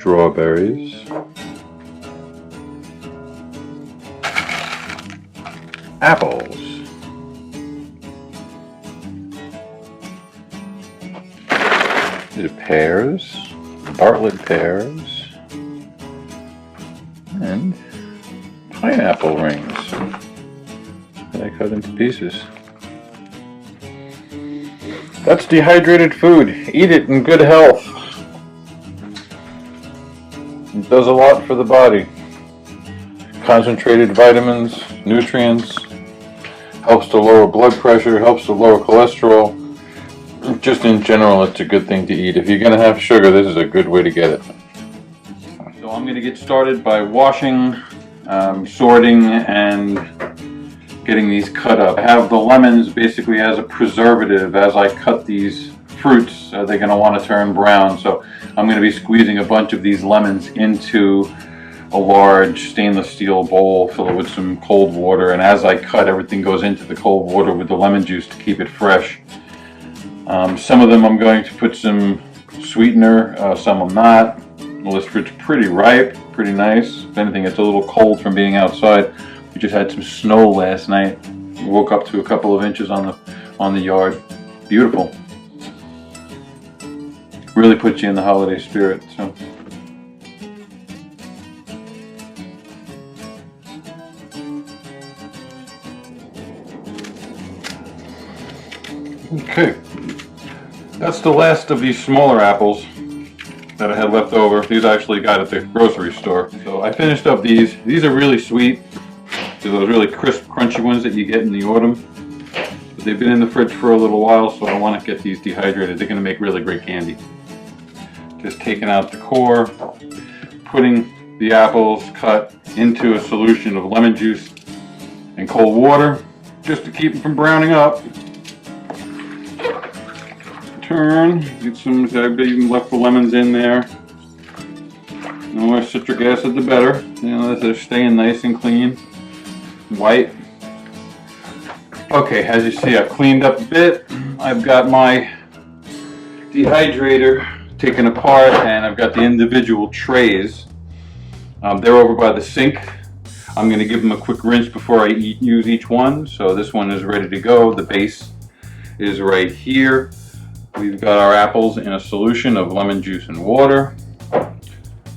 strawberries, apples, these are pears, Bartlett pears, and pineapple rings that I cut into pieces. That's dehydrated food. Eat it in good health. It does a lot for the body. Concentrated vitamins, nutrients, helps to lower blood pressure, helps to lower cholesterol. Just in general, it's a good thing to eat. If you're going to have sugar, this is a good way to get it. So I'm going to get started by washing, sorting, and getting these cut up. I have the lemons basically as a preservative. As I cut these fruits, they're going to want to turn brown. So I'm going to be squeezing a bunch of these lemons into a large stainless steel bowl, fill it with some cold water, and as I cut, everything goes into the cold water with the lemon juice to keep it fresh. Some of them I'm going to put some sweetener, some I'm not. Well, this fruit's pretty ripe, pretty nice. If anything, it's a little cold from being outside. We just had some snow last night. We woke up to a couple of inches on the yard. Beautiful. Really puts you in the holiday spirit. So. Okay, that's the last of these smaller apples that I had left over. These I actually got at the grocery store. So I finished up these. These are really sweet. They're those really crisp, crunchy ones that you get in the autumn. But they've been in the fridge for a little while, so I want to get these dehydrated. They're going to make really great candy. Just taking out the core, putting the apples cut into a solution of lemon juice and cold water, just to keep them from browning up. Turn, get some, I've even left the lemons in there. The more citric acid, the better. You know, they're staying nice and clean, white. Okay, as you see, I've cleaned up a bit. I've got my dehydrator taken apart, and I've got the individual trays. They're over by the sink. I'm going to give them a quick rinse before I use each one. So this one is ready to go. The base is right here. We've got our apples in a solution of lemon juice and water.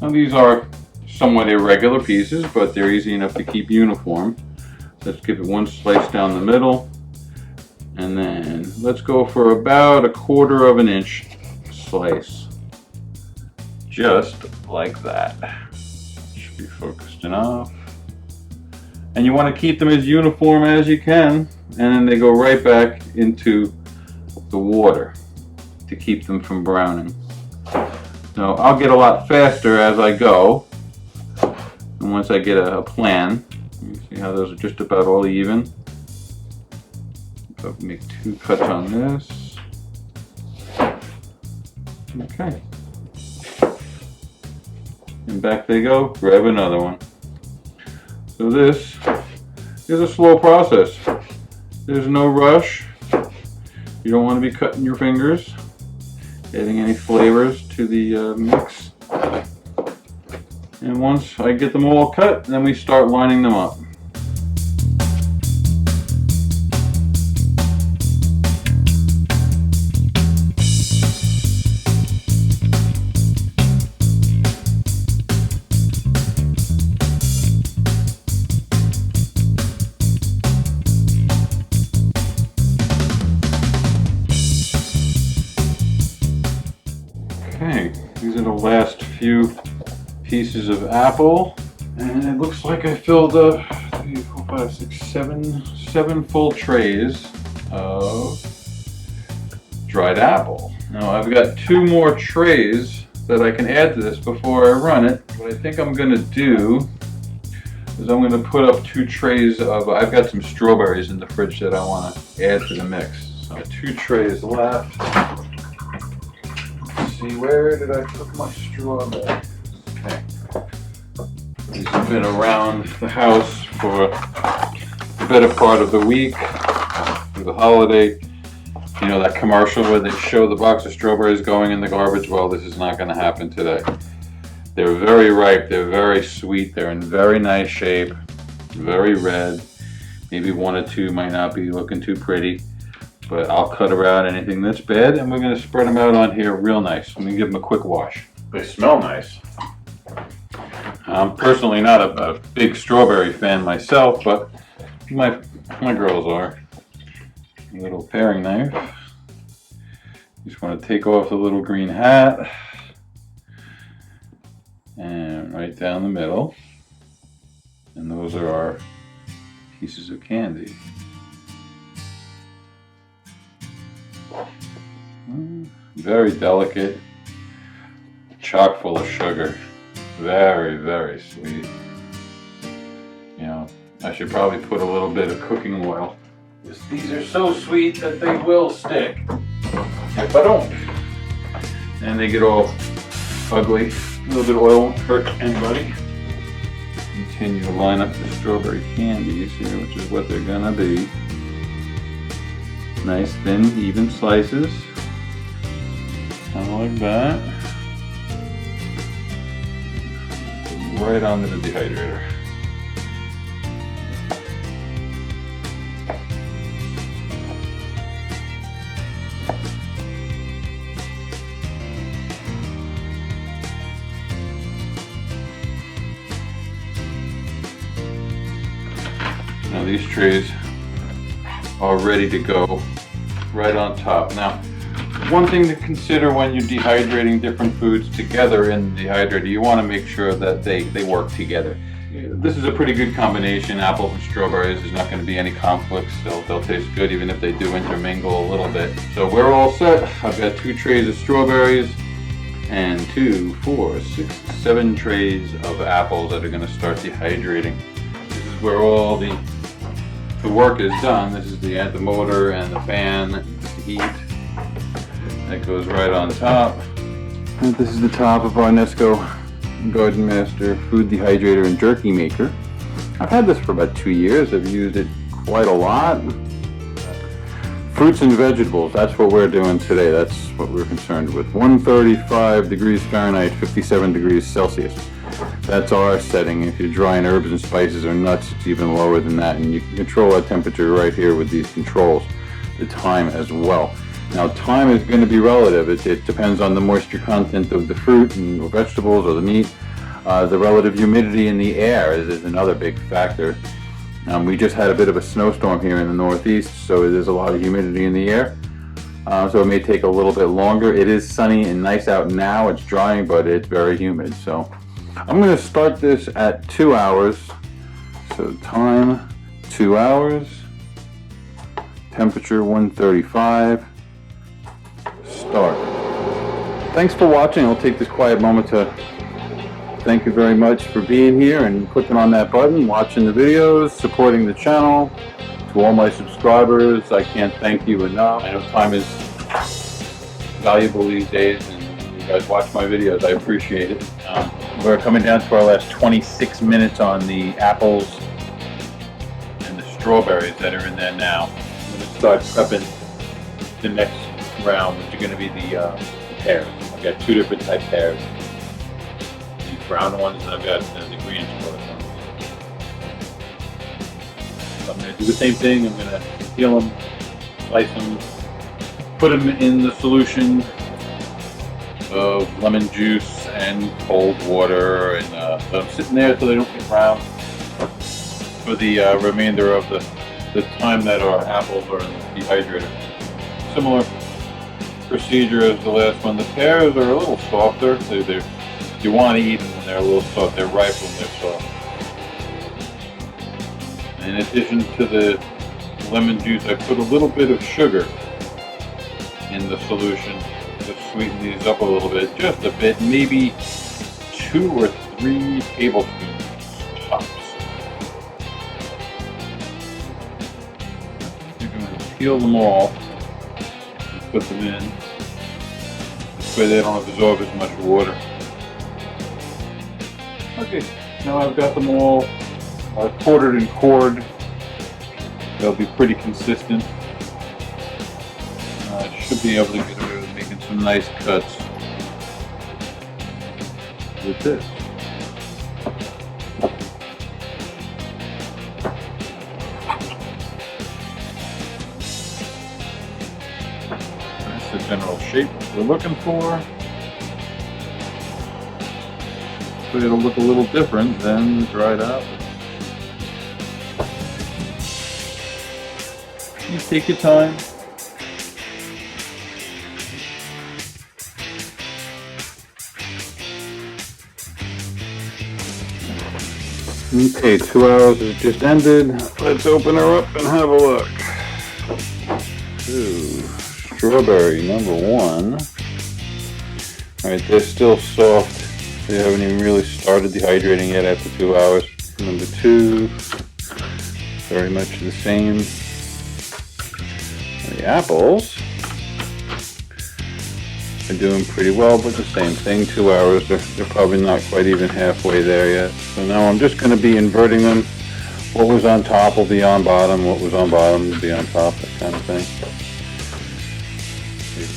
Now these are somewhat irregular pieces, but they're easy enough to keep uniform. Let's give it one slice down the middle, and then let's go for about 1/4 of an inch slice. Just like that. Should be focused enough. And you want to keep them as uniform as you can, and then they go right back into the water to keep them from browning. Now I'll get a lot faster as I go, and once I get a plan. You see how those are just about all even. So make 2 cuts on this. Okay. And back they go, grab another one. So this is a slow process. There's no rush. You don't want to be cutting your fingers, adding any flavors to the mix. And once I get them all cut, then we start lining them up. Okay, these are the last few pieces of apple, and it looks like I filled up 3, 4, 5, 6, 7 full trays of dried apple. Now I've got 2 more trays that I can add to this before I run it. What I think I'm going to do is I'm going to put up 2 trays of, I've got some strawberries in the fridge that I want to add to the mix. So 2 trays left. Let's see, where did I put my strawberry? Okay. These have been around the house for the better part of the week, for the holiday. You know that commercial where they show the box of strawberries going in the garbage? Well, this is not going to happen today. They're very ripe, they're very sweet, they're in very nice shape, very red. Maybe one or two might not be looking too pretty, but I'll cut around anything that's bad, and we're going to spread them out on here real nice. I'm going to give them a quick wash. They smell nice. I'm personally not a big strawberry fan myself, but my girls are. A little paring knife. Just want to take off the little green hat. And right down the middle. And those are our pieces of candy. Very delicate, chock full of sugar. Very, very sweet. You know, I should probably put a little bit of cooking oil. These are so sweet that they will stick if I don't. And they get all ugly. A little bit of oil won't hurt anybody. Continue to line up the strawberry candies here, which is what they're gonna be. Nice thin, even slices. Kind of like that. Right onto the dehydrator. Now these trays are ready to go right on top. Now, one thing to consider when you're dehydrating different foods together in the dehydrator, you want to make sure that they work together. This is a pretty good combination. Apples and strawberries, there's not going to be any conflicts. They'll taste good even if they do intermingle a little bit. So we're all set. I've got 2 trays of strawberries and 2, 4, 6, 7 trays of apples that are going to start dehydrating. This is where all the work is done. This is the motor and the fan, the heat. That goes right on top. And this is the top of our Nesco Garden Master food dehydrator and jerky maker. I've had this for about 2 years. I've used it quite a lot. Fruits and vegetables, that's what we're doing today. That's what we're concerned with. 135 degrees Fahrenheit, 57 degrees Celsius. That's our setting. If you're drying herbs and spices or nuts, it's even lower than that. And you can control that temperature right here with these controls. The time as well. Now, time is going to be relative. It depends on the moisture content of the fruit and or vegetables or the meat. The relative humidity in the air is another big factor. We just had a bit of a snowstorm here in the Northeast, so there's a lot of humidity in the air. So it may take a little bit longer. It is sunny and nice out now. It's drying, but it's very humid. So I'm going to start this at 2 hours. So time, 2 hours. Temperature, 135. Start. Thanks for watching. I'll take this quiet moment to thank you very much for being here and clicking on that button, watching the videos, supporting the channel. To all my subscribers, I can't thank you enough. I know time is valuable these days, and you guys watch my videos. I appreciate it. We're coming down to our last 26 minutes on the apples and the strawberries that are in there now. I'm going to start prepping the next round, which are going to be the pears. I've got 2 different type pears. These brown ones, and I've got the green colored ones. So I'm going to do the same thing. I'm going to peel them, slice them, put them in the solution of lemon juice and cold water, and let them sit in there so they don't get brown for the remainder of the time that our apples are in the dehydrator. Similar procedure as the last one. The pears are a little softer. You want to eat them when they're a little soft. They're ripe when they're soft. In addition to the lemon juice, I put a little bit of sugar in the solution to sweeten these up a little bit, just a bit, maybe 2 or 3 tablespoons tops. You're going to peel them off and put them in. This way they don't absorb as much water. Okay, now I've got them all quartered and cored. They'll be pretty consistent. Should be able to get away with making some nice cuts. with this. That's the general shape we're looking for. But it'll look a little different than dried apple. You take your time. Okay, 2 hours has just ended. Let's open her up and have a look. Ooh, strawberry number 1. Alright, they're still soft. They haven't even really started dehydrating yet after 2 hours. Number 2, very much the same. The apples are doing pretty well, but the same thing, 2 hours, they're probably not quite even halfway there yet. So now I'm just going to be inverting them. What was on top will be on bottom, what was on bottom will be on top, that kind of thing.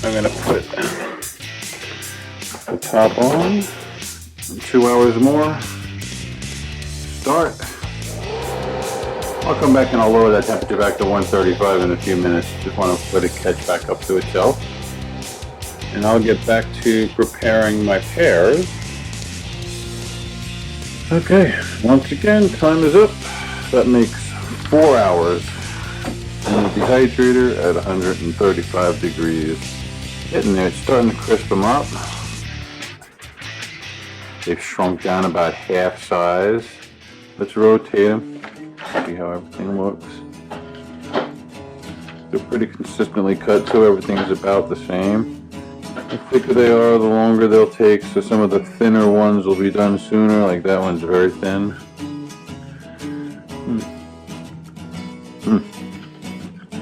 I'm going to put the top on, 2 hours more, start. I'll come back and I'll lower that temperature back to 135 in a few minutes. Just want to let it catch back up to itself. And I'll get back to preparing my pears. Okay, once again, time is up. That makes 4 hours in the dehydrator at 135 degrees. Getting there, it's starting to crisp them up. They've shrunk down about half size. Let's rotate them. See how everything looks. They're pretty consistently cut, so everything is about the same. The thicker they are, the longer they'll take, so some of the thinner ones will be done sooner, like that one's very thin.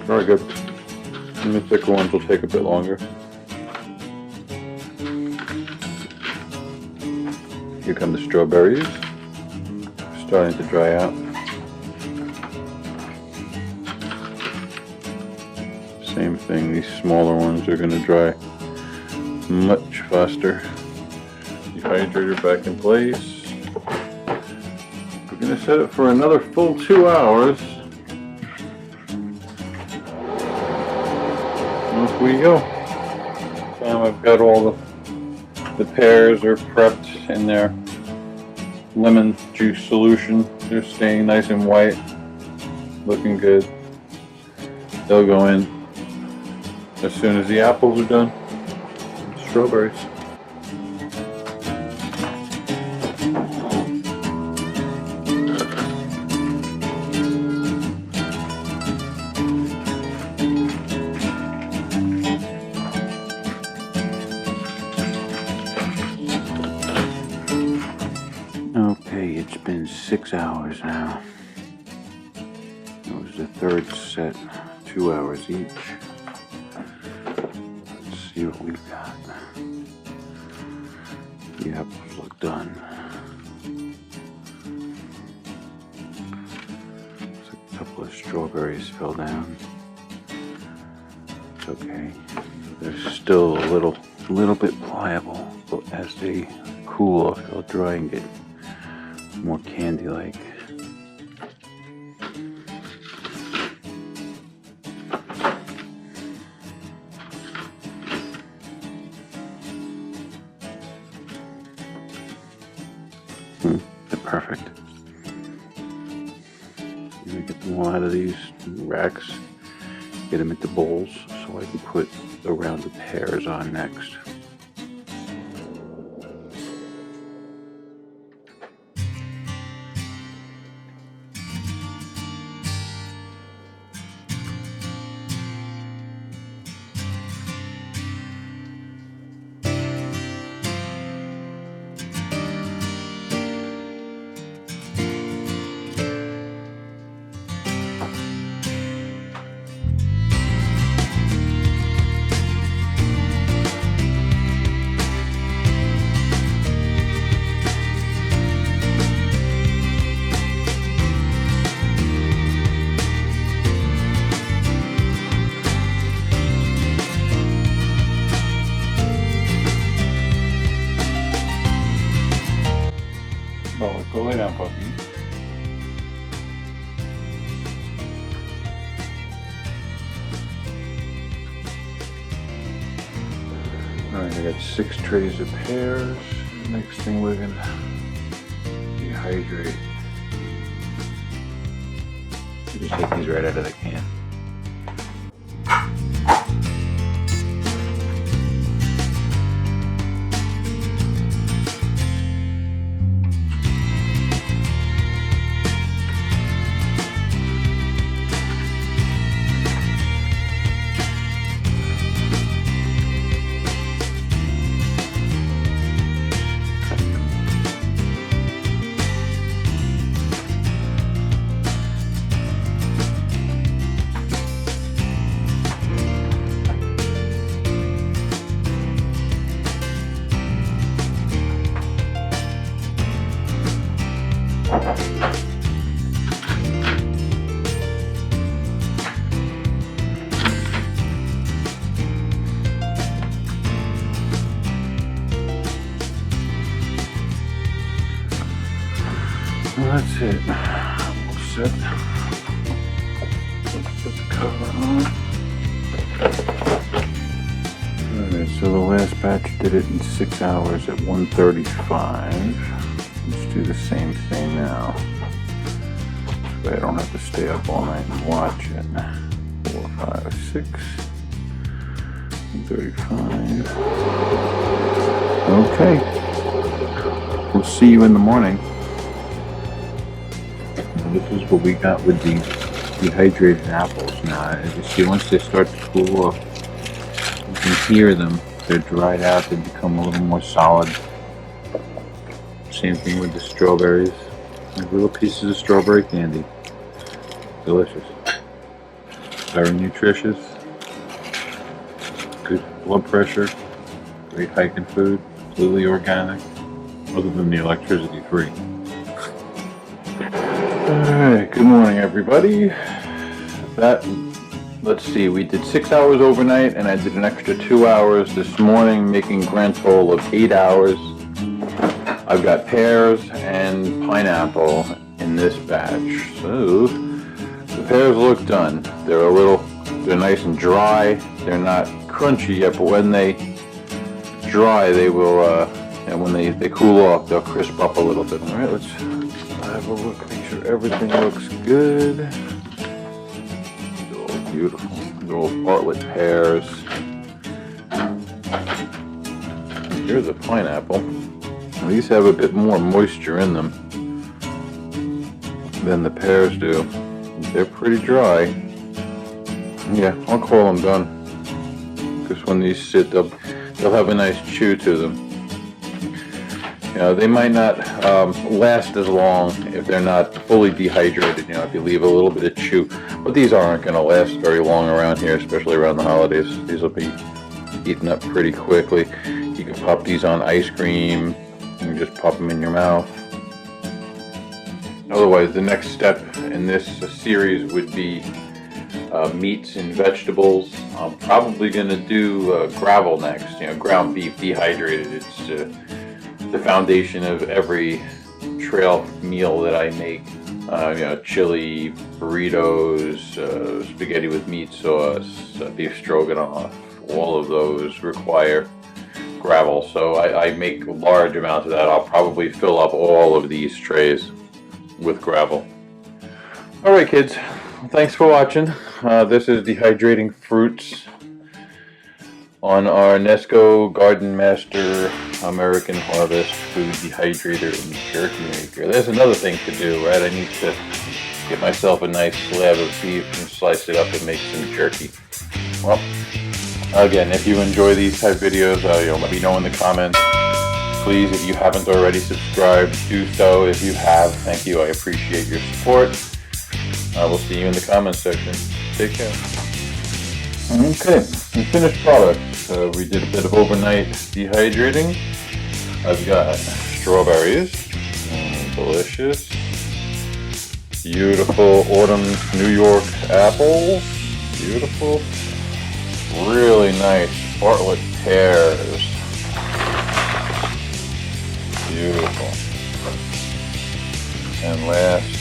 Very good. And the thicker ones will take a bit longer. Here come the strawberries. Starting to dry out. Same thing, these smaller ones are going to dry much faster. Dehydrator back in place. We're going to set it for another full 2 hours. Off we go. Now I've got all the pears are prepped in their lemon juice solution. They're staying nice and white, looking good. They'll go in as soon as the apples are done. Strawberries. Okay, it's been 6 hours now. That was the third set, 2 hours each. Let's see what we got. The apples look done. Looks like a couple of strawberries fell down. It's okay. They're still a little bit pliable, but as they cool off, they'll dry and get more candy-like. They're perfect. I'm gonna get them all out of these racks, get them into bowls so I can put the rounded pears on next. Lay down, puppy. Alright, I got 6 trays of pears. Next thing we're gonna dehydrate. Just take these right out of the can. Well, that's it. We'll set the cover on. Alright, so the last batch did it in 6 hours at 1:35. Let's do the same thing now. This way I don't have to stay up all night and watch it. 4, 5, 6, 1:35. Okay. We'll see you in the morning. This is what we got with the dehydrated apples. Now, as you see, once they start to cool off, you can hear them. They're dried out, they become a little more solid. Same thing with the strawberries. Like little pieces of strawberry candy. Delicious. Very nutritious. Good blood pressure. Great hiking food. Completely organic. Other than the electricity free. Alright, good morning everybody. Let's see, we did 6 hours overnight and I did an extra 2 hours this morning, making a grand total of 8 hours. I've got pears and pineapple in this batch. So, the pears look done. They're nice and dry. They're not crunchy yet, but when they dry, they will, and when they cool off, they'll crisp up a little bit. Alright, let's have a look, make sure everything looks good. They're all beautiful. They're all Bartlett pears. And here's a pineapple. These have a bit more moisture in them than the pears do. They're pretty dry. Yeah, I'll call them done. Because when these sit, they'll have a nice chew to them. You know, they might not last as long if they're not fully dehydrated, you know, if you leave a little bit of chew. But these aren't going to last very long around here, especially around the holidays. These will be eaten up pretty quickly. You can pop these on ice cream and just pop them in your mouth. Otherwise, the next step in this series would be meats and vegetables. I'm probably going to do gravel next, you know, ground beef dehydrated. It's the foundation of every trail meal that I make. You know, chili, burritos, spaghetti with meat sauce, beef stroganoff, all of those require gravel. So I make large amounts of that. I'll probably fill up all of these trays with gravel. Alright kids, thanks for watching. This is Dehydrating Fruits on our Nesco Garden Master American Harvest Food Dehydrator and Jerky Maker. There's another thing to do, right? I need to get myself a nice slab of beef and slice it up and make some jerky. Well, again, if you enjoy these type videos, let me know in the comments. Please, if you haven't already subscribed, do so. If you have, thank you. I appreciate your support. I will see you in the comments section. Take care. Okay, the finished product. We did a bit of overnight dehydrating. I've got strawberries, delicious, beautiful autumn New York apples, beautiful, really nice Bartlett pears, beautiful. last.